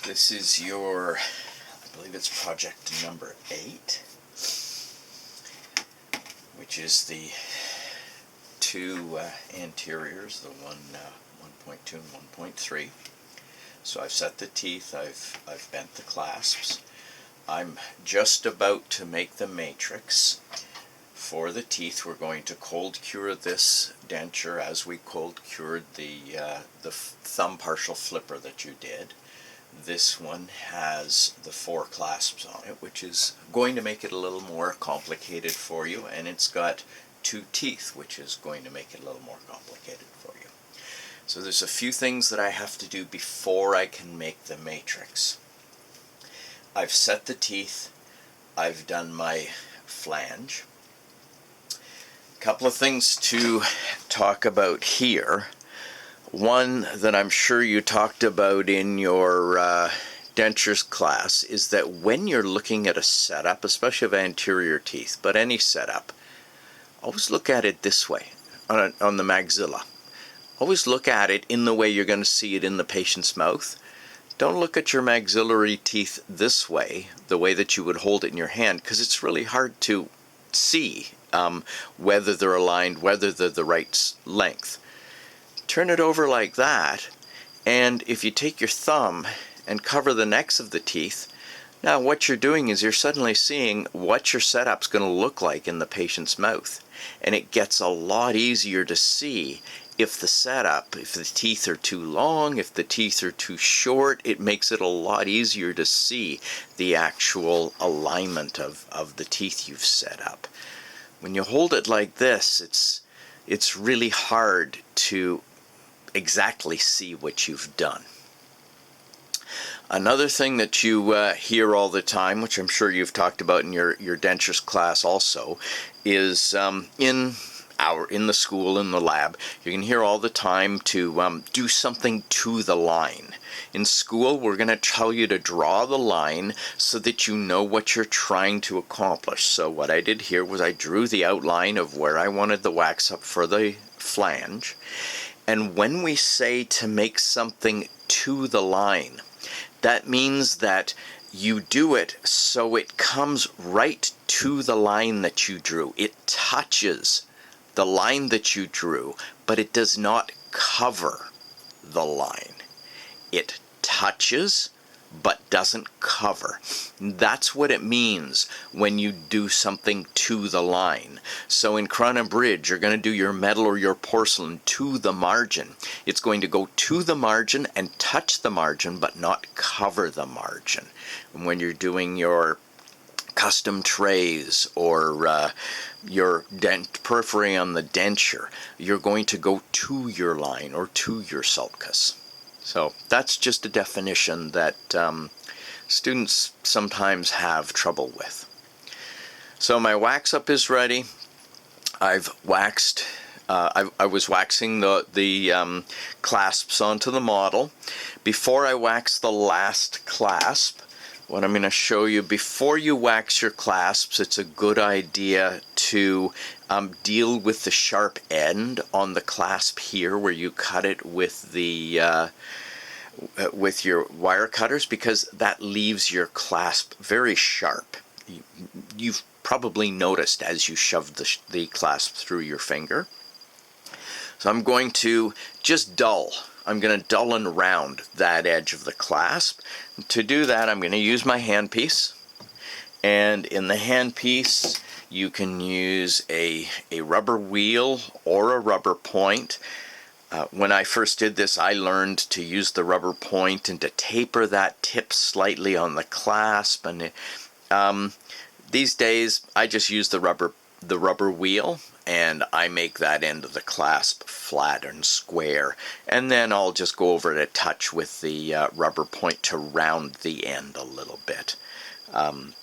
This is your, I believe it's project number 8, which is the two anteriors, the 1.2 and 1.3. So I've set the teeth, I've bent the clasps. I'm just about to make the matrix. For the teeth, we're going to cold cure this denture as we cold cured the thumb partial flipper that you did. This one has the 4 clasps on it, which is going to make it a little more complicated for you, and it's got 2 teeth, which is going to make it a little more complicated for you. So there's a few things that I have to do before I can make the matrix. I've set the teeth, I've done my flange. A couple of things to talk about here. One that I'm sure you talked about in your dentures class is that when you're looking at a setup, especially of anterior teeth, but any setup, always look at it this way on the maxilla. Always look at it in the way you're going to see it in the patient's mouth. Don't look at your maxillary teeth this way, the way that you would hold it in your hand, because it's really hard to see whether they're aligned, whether they're the right length. Turn it over like that, and if you take your thumb and cover the necks of the teeth, now what you're doing is you're suddenly seeing what your setup's going to look like in the patient's mouth. And it gets a lot easier to see if the setup, if the teeth are too long, if the teeth are too short. It makes it a lot easier to see the actual alignment of the teeth you've set up. When you hold it like this, it's really hard to exactly see what you've done. Another thing that you hear all the time, which I'm sure you've talked about in your dentures class also, is in the school, in the lab, you can hear all the time to do something to the line. In school, we're going to tell you to draw the line so that you know what you're trying to accomplish. So what I did here was I drew the outline of where I wanted the wax up for the flange. And when we say to make something to the line, that means that you do it so it comes right to the line that you drew. It touches the line that you drew, but it does not cover the line. It touches, but doesn't cover. That's what it means when you do something to the line. So in Crown and Bridge, you're going to do your metal or your porcelain to the margin. It's going to go to the margin and touch the margin, but not cover the margin. And when you're doing your custom trays or your periphery on the denture, you're going to go to your line or to your sulcus. So that's just a definition that students sometimes have trouble with. So my wax up is ready. I've waxed, I was waxing the clasps onto the model. Before I wax the last clasp, what I'm going to show you, before you wax your clasps, it's a good idea to deal with the sharp end on the clasp here where you cut it with the with your wire cutters, because that leaves your clasp very sharp. You've probably noticed as you shove the clasp through your finger. So I'm going to just dull. I'm going to dull and round that edge of the clasp. To do that, I'm going to use my handpiece. And in the handpiece, you can use a rubber wheel or a rubber point. When I first did this, I learned to use the rubber point and to taper that tip slightly on the clasp. And these days, I just use the rubber wheel, and I make that end of the clasp flat and square. And then I'll just go over it a touch with the rubber point to round the end a little bit.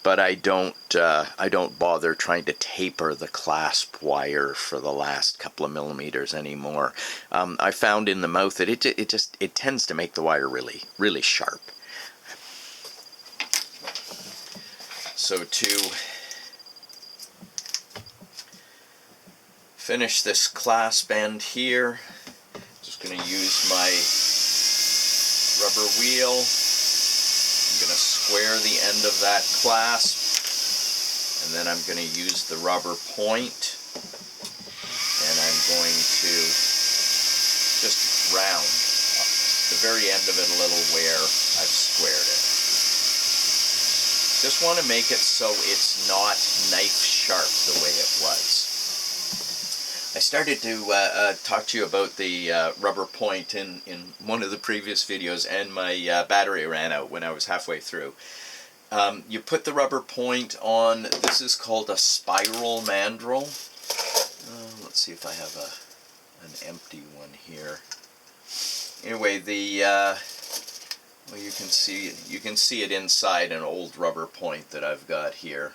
But I don't bother trying to taper the clasp wire for the last couple of millimeters anymore. I found in the mouth that it tends to make the wire really sharp. So to finish this clasp end here, just going to use my rubber wheel I'm going to square the end of that clasp, and then I'm going to use the rubber point, and I'm going to just round the very end of it a little where I've squared it. Just want to make it so it's not knife sharp the way it was. I started to talk to you about the rubber point in one of the previous videos, and my battery ran out when I was halfway through. You put the rubber point on. This is called a spiral mandrel. Let's see if I have an empty one here. Anyway, well, you can see it inside an old rubber point that I've got here.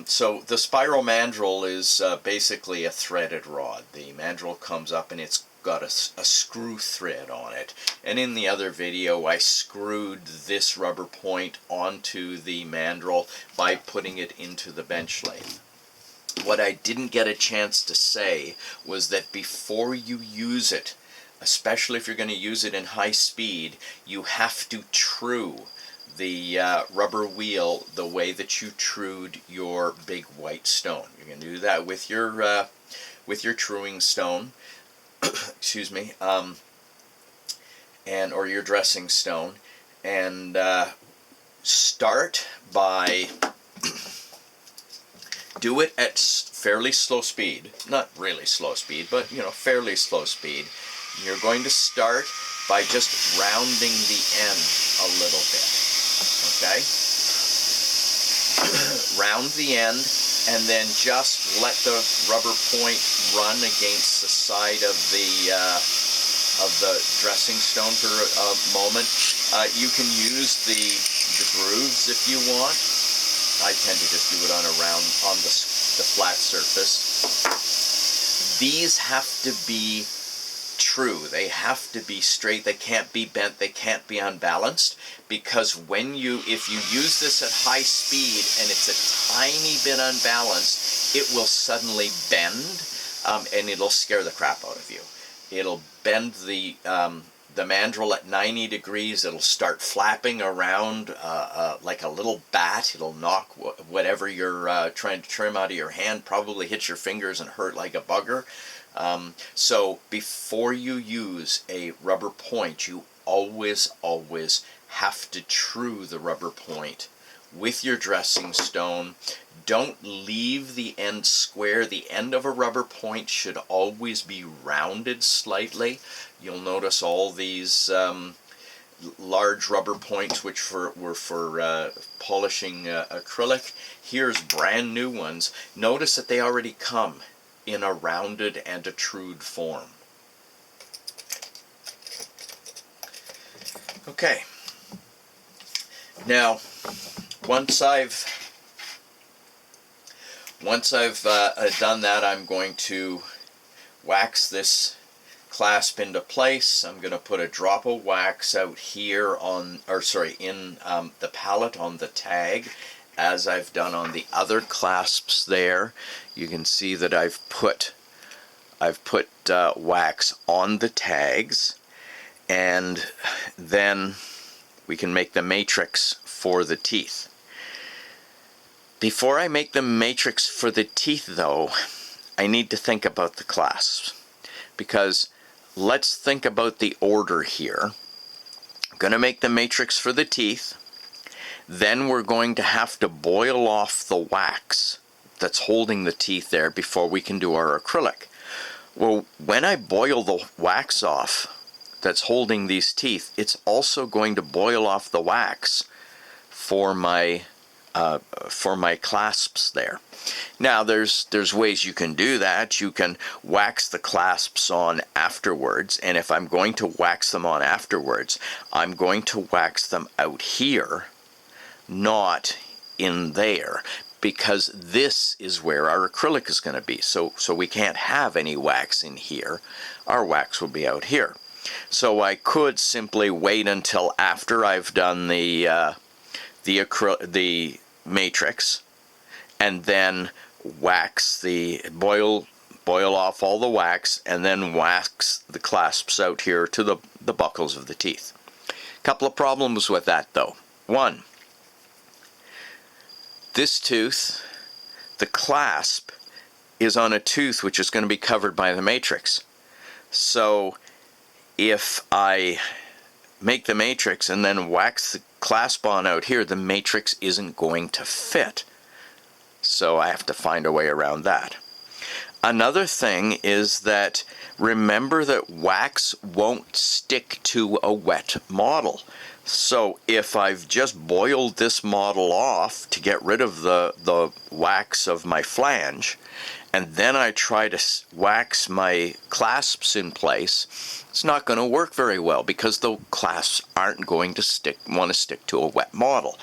So the spiral mandrel is basically a threaded rod. The mandrel comes up and it's got a screw thread on it. And in the other video I screwed this rubber point onto the mandrel by putting it into the bench lathe. What I didn't get a chance to say was that before you use it, especially if you're going to use it in high speed, you have to true the rubber wheel the way that you trued your big white stone. You're going to do that with your truing stone, excuse me, or your dressing stone, and start by do it at fairly slow speed, not really slow speed, but fairly slow speed. You're going to start by just rounding the end a little bit, okay? Round the end, and then just let the rubber point run against the side of the dressing stone for a moment. You can use the grooves if you want. I tend to just do it on the flat surface. These have to be true. They have to be straight. They can't be bent. They can't be unbalanced, because if you use this at high speed and it's a tiny bit unbalanced, it will suddenly bend, and it'll scare the crap out of you. It'll bend the mandrel at 90 degrees. It'll start flapping around like a little bat. It'll knock whatever you're trying to trim out of your hand, probably hit your fingers and hurt like a bugger. So before you use a rubber point, you always have to true the rubber point with your dressing stone. Don't leave the end square. The end of a rubber point should always be rounded slightly. You'll notice all these large rubber points which were for polishing acrylic. Here's brand new ones. Notice that they already come in a rounded and a trued form. Okay. Now, once I've done that, I'm going to wax this clasp into place. I'm going to put a drop of wax out here in the palette on the tag, as I've done on the other clasps there. You can see that I've put wax on the tags, and then we can make the matrix for the teeth. Before I make the matrix for the teeth, though, I need to think about the clasps, because let's think about the order here. I'm going to make the matrix for the teeth. Then we're going to have to boil off the wax that's holding the teeth there before we can do our acrylic. Well, when I boil the wax off that's holding these teeth, it's also going to boil off the wax for my clasps there. Now there's ways you can do that. You can wax the clasps on afterwards, and if I'm going to wax them on afterwards, I'm going to wax them out here, not in there, because this is where our acrylic is going to be. So we can't have any wax in here. Our wax will be out here. So I could simply wait until after I've done the matrix, and then wax boil off all the wax, and then wax the clasps out here to the buckles of the teeth. Couple of problems with that, though. 1. This tooth, the clasp, is on a tooth which is going to be covered by the matrix. So if I make the matrix and then wax the clasp on out here, the matrix isn't going to fit. So I have to find a way around that. Another thing is that remember that wax won't stick to a wet model. So if I've just boiled this model off to get rid of the wax of my flange, and then I try to wax my clasps in place, it's not going to work very well because the clasps aren't going to want to stick to a wet model.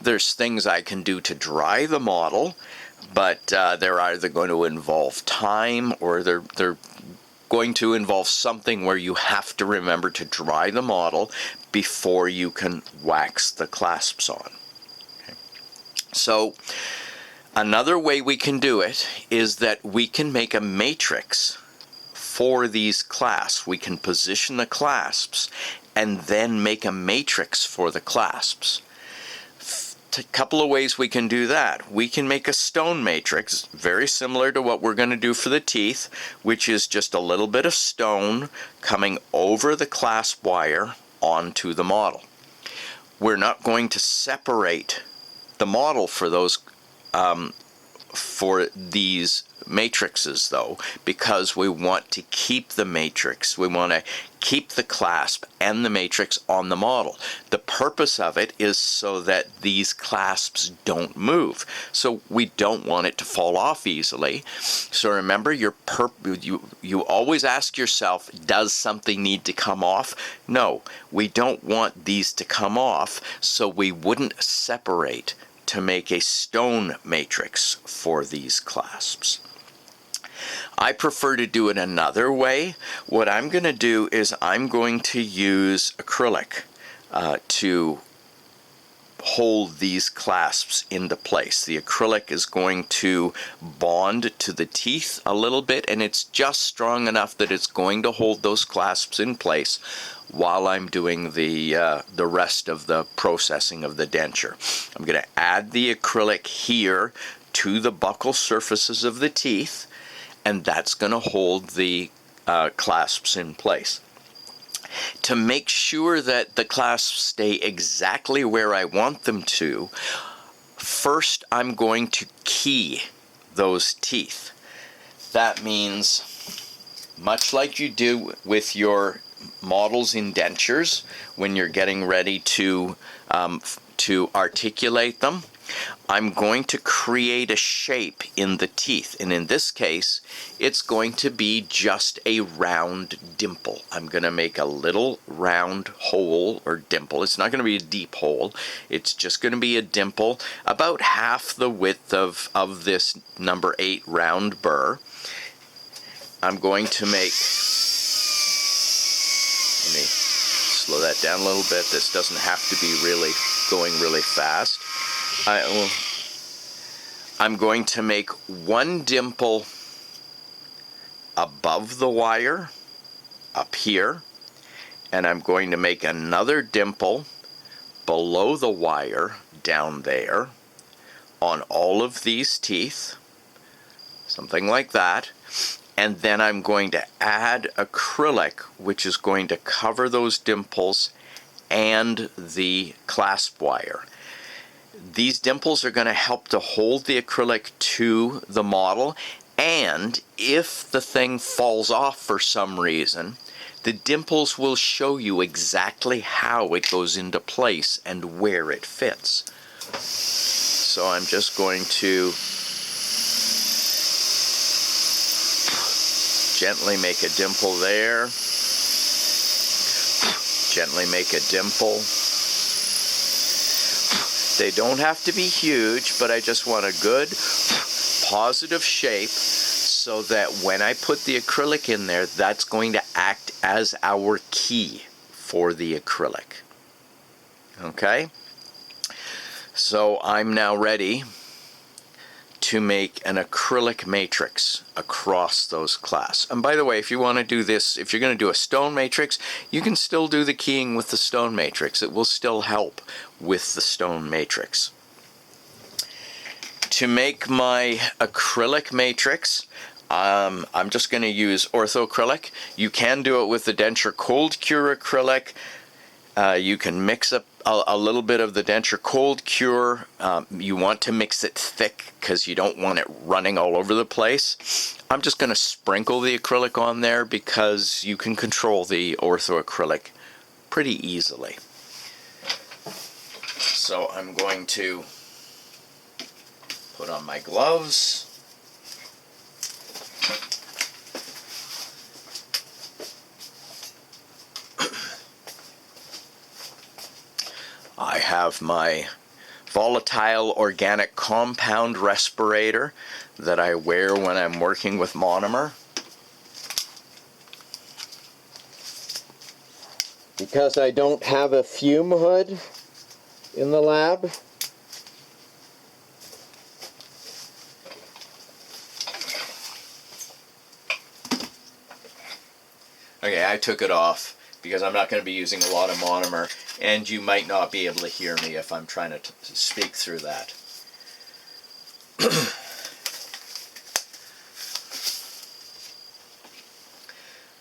There's things I can do to dry the model, but they're either going to involve time or they're going to involve something where you have to remember to dry the model before you can wax the clasps on. Okay. So another way we can do it is that we can make a matrix for these clasps. We can position the clasps and then make a matrix for the clasps. A couple of ways we can do that. We can make a stone matrix, very similar to what we're going to do for the teeth, which is just a little bit of stone coming over the clasp wire onto the model. We're not going to separate the model for those for these matrices though, because we want to keep the matrix. We want to keep the clasp and the matrix on the model. The purpose of it is so that these clasps don't move. So we don't want it to fall off easily. So remember, you always ask yourself, does something need to come off? No, we don't want these to come off, so we wouldn't separate to make a stone matrix for these clasps. I prefer to do it another way. What I'm going to do is I'm going to use acrylic to hold these clasps into place. The acrylic is going to bond to the teeth a little bit, and it's just strong enough that it's going to hold those clasps in place while I'm doing the rest of the processing of the denture. I'm going to add the acrylic here to the buccal surfaces of the teeth, and that's going to hold the clasps in place. To make sure that the clasps stay exactly where I want them to, first I'm going to key those teeth. That means, much like you do with your models in dentures when you're getting ready to articulate them, I'm going to create a shape in the teeth, and in this case it's going to be just a round dimple. I'm going to make a little round hole or dimple. It's not going to be a deep hole, it's just going to be a dimple about half the width of this number 8 round burr. I'm going to make, let me slow that down a little bit. This doesn't have to be really going really fast. I'm going to make one dimple above the wire up here, and I'm going to make another dimple below the wire down there on all of these teeth, something like that. And then I'm going to add acrylic, which is going to cover those dimples and the clasp wire. These dimples are going to help to hold the acrylic to the model, and if the thing falls off for some reason, the dimples will show you exactly how it goes into place and where it fits. So I'm just going to gently make a dimple there, gently make a dimple. They don't have to be huge, but I just want a good positive shape so that when I put the acrylic in there, that's going to act as our key for the acrylic. Okay? So I'm now ready to make an acrylic matrix across those clasps. And by the way, if you want to do this, if you're going to do a stone matrix, you can still do the keying with the stone matrix. It will still help with the stone matrix. To make my acrylic matrix, I'm just going to use orthoacrylic. You can do it with the denture coldcure acrylic. You can mix up a little bit of the denture coldcure. You want to mix it thick because you don't want it running all over the place. I'm just going to sprinkle the acrylic on there because you can control the orthoacrylic pretty easily. So I'm going to put on my gloves. I have my volatile organic compound respirator that I wear when I'm working with monomer. Because I don't have a fume hood in the lab, okay, I took it off because I'm not going to be using a lot of monomer, and you might not be able to hear me if I'm trying to speak through that.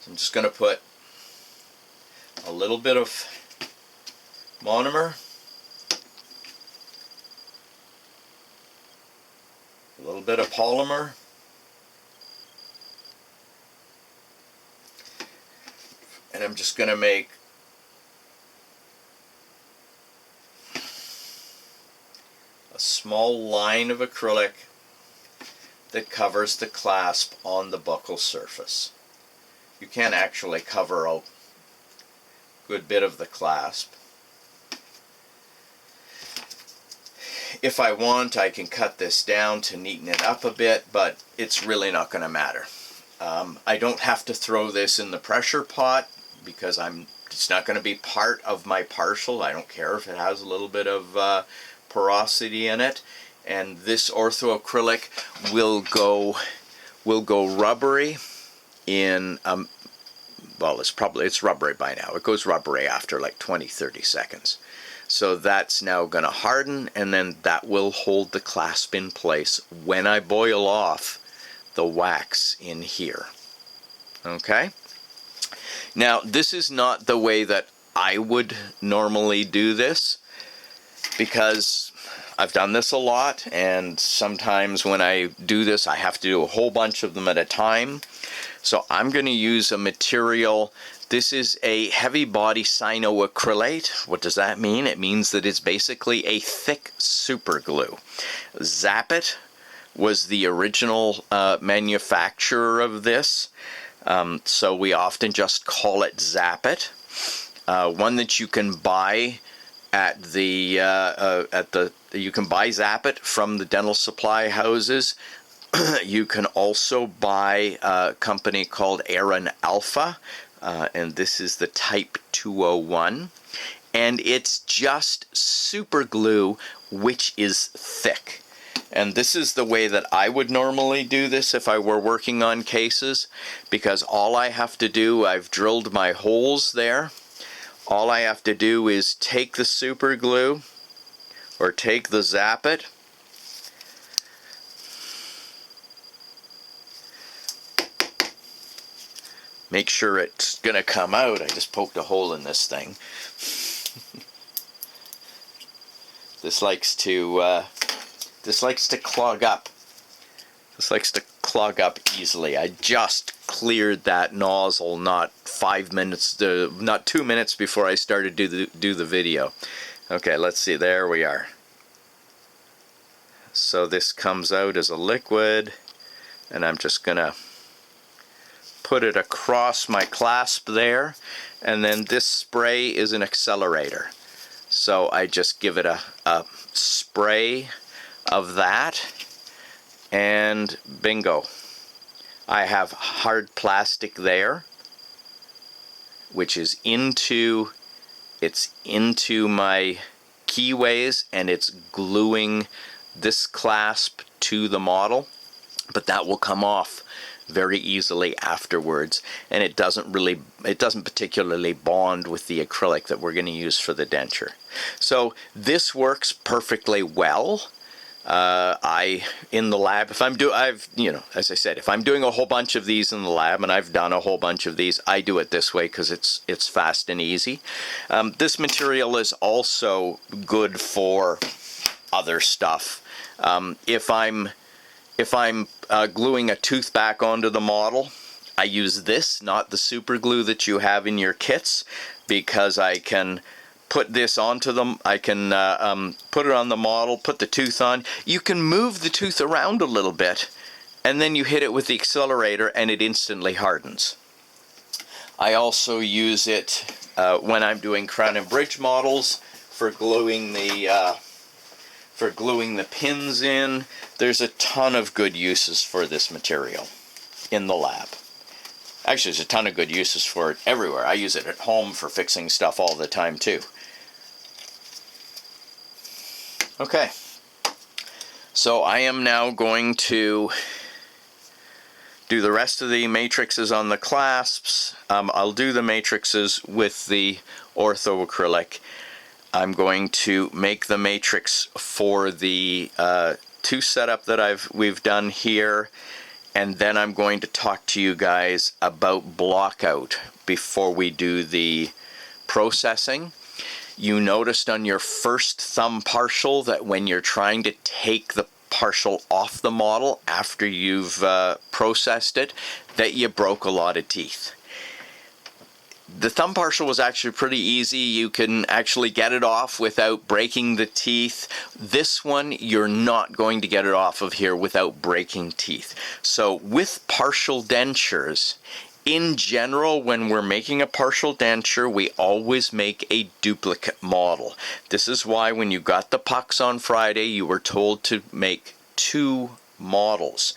So I'm just going to put a little bit of monomer, a little bit of polymer, and I'm just going to make a small line of acrylic that covers the clasp on the buccal surface. You can actually cover a good bit of the clasp. If I want, I can cut this down to neaten it up a bit, but it's really not going to matter. I don't have to throw this in the pressure pot because it's not going to be part of my partial. I don't care if it has a little bit of porosity in it. And this orthoacrylic will go rubbery in well, it's rubbery by now. It goes rubbery after like 20-30 seconds. So that's now going to harden, and then that will hold the clasp in place when I boil off the wax in here. Okay? Now, this is not the way that I would normally do this, because I've done this a lot, and sometimes when I do this, I have to do a whole bunch of them at a time. So I'm going to use a material. This is a heavy body cyanoacrylate. What does that mean? It means that it's basically a thick super glue. Zap-It was the original manufacturer of this, so we often just call it Zap-It. One that you can buy at the you can buy Zap-It from the dental supply houses. You can also buy a company called Aran Alpha, and this is the Type 201, and it's just super glue which is thick. And this is the way that I would normally do this if I were working on cases, because all I have to do, I've drilled my holes there. All I have to do is take the super glue or take the Zap-It, make sure it's going to come out. I just poked a hole in this thing. This likes to clog up. This likes to clog up easily. I just cleared that nozzle not 2 minutes before I started to do the video. Okay, let's see. There we are. So this comes out as a liquid, and I'm just gonna put it across my clasp there, and then this spray is an accelerator. So I just give it a spray of that, and bingo. I have hard plastic there, which is into my keyways, and it's gluing this clasp to the model, but that will come off very easily afterwards, and it doesn't particularly bond with the acrylic that we're going to use for the denture. So this works perfectly well. In the lab, if as I said, if I'm doing a whole bunch of these in the lab, and I've done a whole bunch of these, I do it this way because it's fast and easy. This material is also good for other stuff. If I'm gluing a tooth back onto the model, I use this, not the super glue that you have in your kits, because I can put this onto them. I can put it on the model, put the tooth on. You can move the tooth around a little bit, and then you hit it with the accelerator and it instantly hardens. I also use it when I'm doing crown and bridge models for gluing the pins in. There's a ton of good uses for this material in the lab. Actually, there's a ton of good uses for it everywhere. I use it at home for fixing stuff all the time too. Okay, so I am now going to do the rest of the matrices on the clasps. I'll do the matrices with the ortho acrylic. I'm going to make the matrix for the two setup that we've done here, and then I'm going to talk to you guys about block out before we do the processing. You noticed on your first thumb partial that when you're trying to take the partial off the model after you've processed it, that you broke a lot of teeth. The thumb partial was actually pretty easy. You can actually get it off without breaking the teeth. This one, you're not going to get it off of here without breaking teeth. So with partial dentures, in general, when we're making a partial denture, we always make a duplicate model. This is why when you got the pucks on Friday, you were told to make 2 models,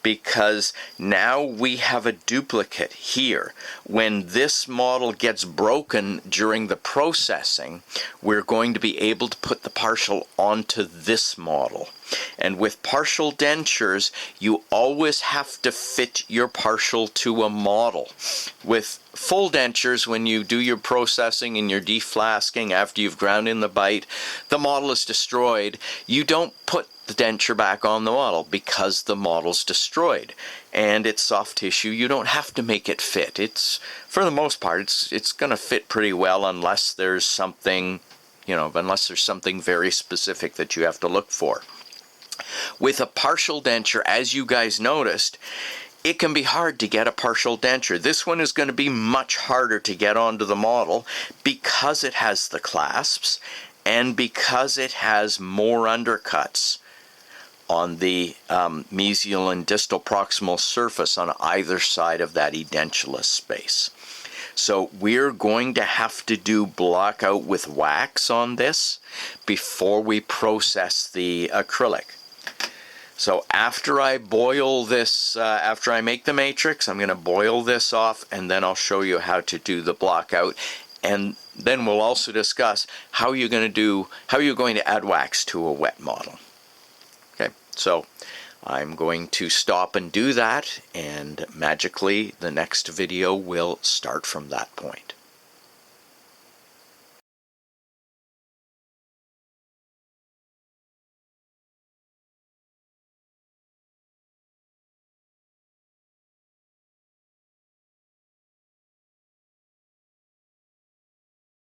because now we have a duplicate here. When this model gets broken during the processing, we're going to be able to put the partial onto this model. And with partial dentures, you always have to fit your partial to a model. With full dentures, when you do your processing and your deflasking after you've ground in the bite, the model is destroyed. You don't put the denture back on the model because the model's destroyed, and it's soft tissue. You don't have to make it fit. It's, for the most part, it's going to fit pretty well, unless there's something, unless there's something very specific that you have to look for. With a partial denture, as you guys noticed, it can be hard to get a partial denture. This one is going to be much harder to get onto the model because it has the clasps and because it has more undercuts on the mesial and distal proximal surface on either side of that edentulous space. So we're going to have to do block out with wax on this before we process the acrylic. So after I boil this, after I make the matrix, I'm going to boil this off, and then I'll show you how to do the block out. And then we'll also discuss how you're going to add wax to a wet model. Okay, so I'm going to stop and do that, and magically the next video will start from that point.